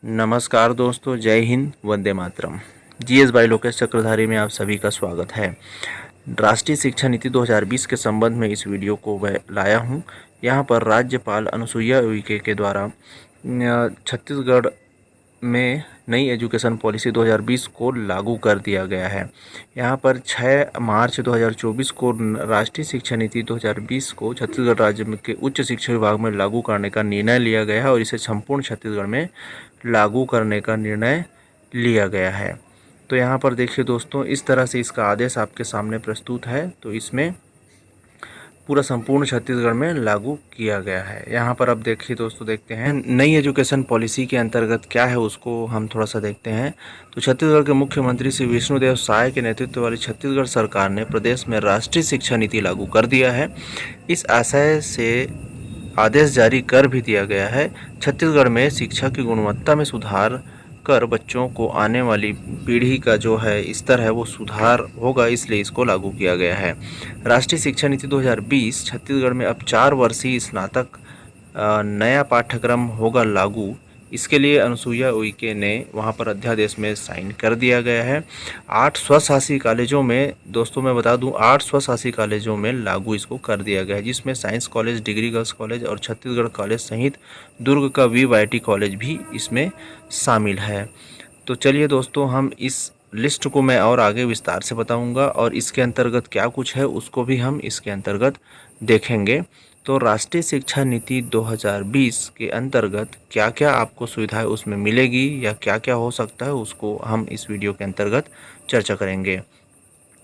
नमस्कार दोस्तों, जय हिंद, वंदे मातरम। जीएस बाई लोकेश चक्रधारी में आप सभी का स्वागत है। राष्ट्रीय शिक्षा नीति 2020 के संबंध में इस वीडियो को लाया हूं। यहां पर राज्यपाल अनुसुईया उइके के द्वारा छत्तीसगढ़ में नई एजुकेशन पॉलिसी 2020 को लागू कर दिया गया है। यहां पर 6 मार्च 2024 को राष्ट्रीय शिक्षा नीति 2020 को छत्तीसगढ़ राज्य के उच्च शिक्षा विभाग में लागू करने का निर्णय लिया गया है और इसे संपूर्ण छत्तीसगढ़ में लागू करने का निर्णय लिया गया है। तो यहाँ पर देखिए दोस्तों, इस तरह से इसका आदेश आपके सामने प्रस्तुत है। तो इसमें पूरा संपूर्ण छत्तीसगढ़ में लागू किया गया है। यहाँ पर अब देखिए दोस्तों, देखते हैं नई एजुकेशन पॉलिसी के अंतर्गत क्या है, उसको हम थोड़ा सा देखते हैं। तो छत्तीसगढ़ के मुख्यमंत्री श्री विष्णुदेव साय के नेतृत्व वाली छत्तीसगढ़ सरकार ने प्रदेश में राष्ट्रीय शिक्षा नीति लागू कर दिया है। इस आशय से आदेश जारी कर भी दिया गया है। छत्तीसगढ़ में शिक्षा की गुणवत्ता में सुधार कर बच्चों को आने वाली पीढ़ी का जो है स्तर है वो सुधार होगा, इसलिए इसको लागू किया गया है। राष्ट्रीय शिक्षा नीति 2020 छत्तीसगढ़ में अब 4 वर्षीय स्नातक नया पाठ्यक्रम होगा लागू। इसके लिए अनुसुईया उइके ने वहां पर अध्यादेश में साइन कर दिया गया है। 8 स्वशासी कॉलेजों में, दोस्तों मैं बता दूं, 8 स्वशासी कॉलेजों में लागू इसको कर दिया गया है, जिसमें science college, degree girls college और छत्तीसगढ़ कॉलेज सहित दुर्ग का VYT कॉलेज भी इसमें शामिल है। तो चलिए दोस्तों, हम इस लिस्ट को मैं और आगे विस्तार से बताऊंगा और इसके अंतर्गत क्या कुछ है उसको भी हम इसके अंतर्गत देखेंगे। तो राष्ट्रीय शिक्षा नीति 2020 के अंतर्गत क्या क्या आपको सुविधाएं उसमें मिलेगी या क्या क्या हो सकता है, उसको हम इस वीडियो के अंतर्गत चर्चा करेंगे।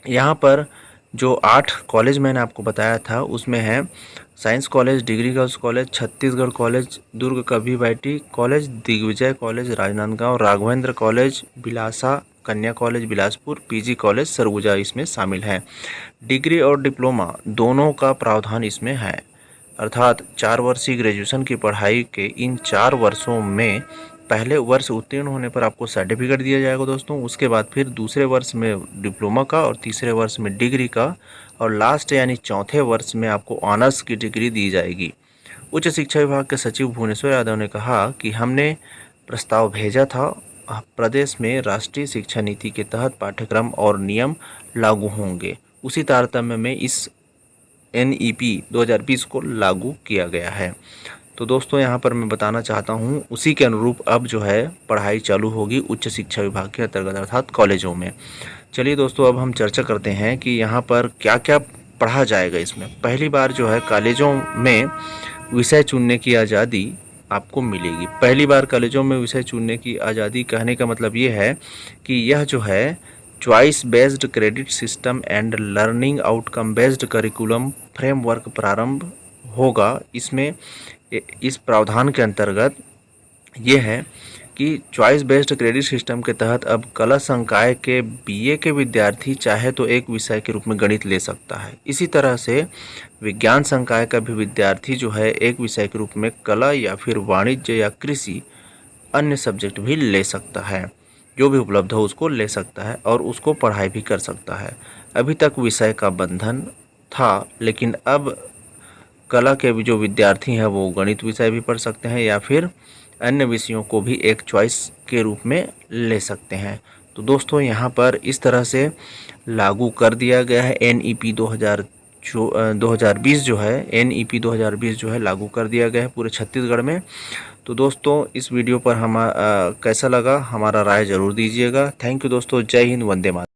यहाँ पर जो 8 कॉलेज मैंने आपको बताया था उसमें है science college, degree girls college, Chhattisgarh college, Durg का VYT college, Digvijay college Rajnandgaon, Raghavendra college Bilasa, कन्या college Bilaspur, PG college Surguja इसमें शामिल है। डिग्री और डिप्लोमा दोनों का प्रावधान इसमें है, अर्थात 4 वर्षीय ग्रेजुएशन की पढ़ाई के इन 4 वर्षों में पहले वर्ष उत्तीर्ण होने पर आपको सर्टिफिकेट दिया जाएगा दोस्तों। उसके बाद फिर दूसरे वर्ष में डिप्लोमा का और तीसरे वर्ष में डिग्री का और लास्ट यानी चौथे वर्ष में आपको ऑनर्स की डिग्री दी जाएगी। उच्च शिक्षा विभाग के सचिव भुवनेश्वर यादव ने कहा कि हमने प्रस्ताव भेजा था, प्रदेश में राष्ट्रीय शिक्षा नीति के तहत पाठ्यक्रम और नियम लागू होंगे। उसी तारतम्य में इस NEP 2020 को लागू किया गया है। तो दोस्तों यहाँ पर मैं बताना चाहता हूँ उसी के अनुरूप अब जो है पढ़ाई चालू होगी उच्च शिक्षा विभाग के अंतर्गत अर्थात कॉलेजों में। चलिए दोस्तों, अब हम चर्चा करते हैं कि यहाँ पर क्या क्या पढ़ा जाएगा इसमें। पहली बार जो है कॉलेजों में विषय चुनने की आज़ादी आपको मिलेगी। पहली बार कॉलेजों में विषय चुनने की आज़ादी, कहने का मतलब ये है कि यह जो है choice based credit system and learning outcome based curriculum framework प्रारंभ होगा। इसमें इस प्रावधान के अंतर्गत ये है कि चॉइस बेस्ड क्रेडिट सिस्टम के तहत अब कला संकाय के BA के विद्यार्थी चाहे तो एक विषय के रूप में गणित ले सकता है। इसी तरह से विज्ञान संकाय का भी विद्यार्थी जो है एक विषय के रूप में कला या फिर वाणिज्य या कृषि अन्य सब्जेक्ट भी ले सकता है। जो भी उपलब्ध हो उसको ले सकता है और उसको पढ़ाई भी कर सकता है। अभी तक विषय का बंधन था, लेकिन अब कला के भी जो विद्यार्थी हैं वो गणित विषय भी पढ़ सकते हैं या फिर अन्य विषयों को भी एक चॉइस के रूप में ले सकते हैं। तो दोस्तों यहाँ पर इस तरह से लागू कर दिया गया है। NEP 2020 जो है NEP 2020 जो है लागू कर दिया गया है पूरे छत्तीसगढ़ में। तो दोस्तों इस वीडियो पर कैसा लगा हमारा राय ज़रूर दीजिएगा। थैंक यू दोस्तों, जय हिंद, वंदे मातरम।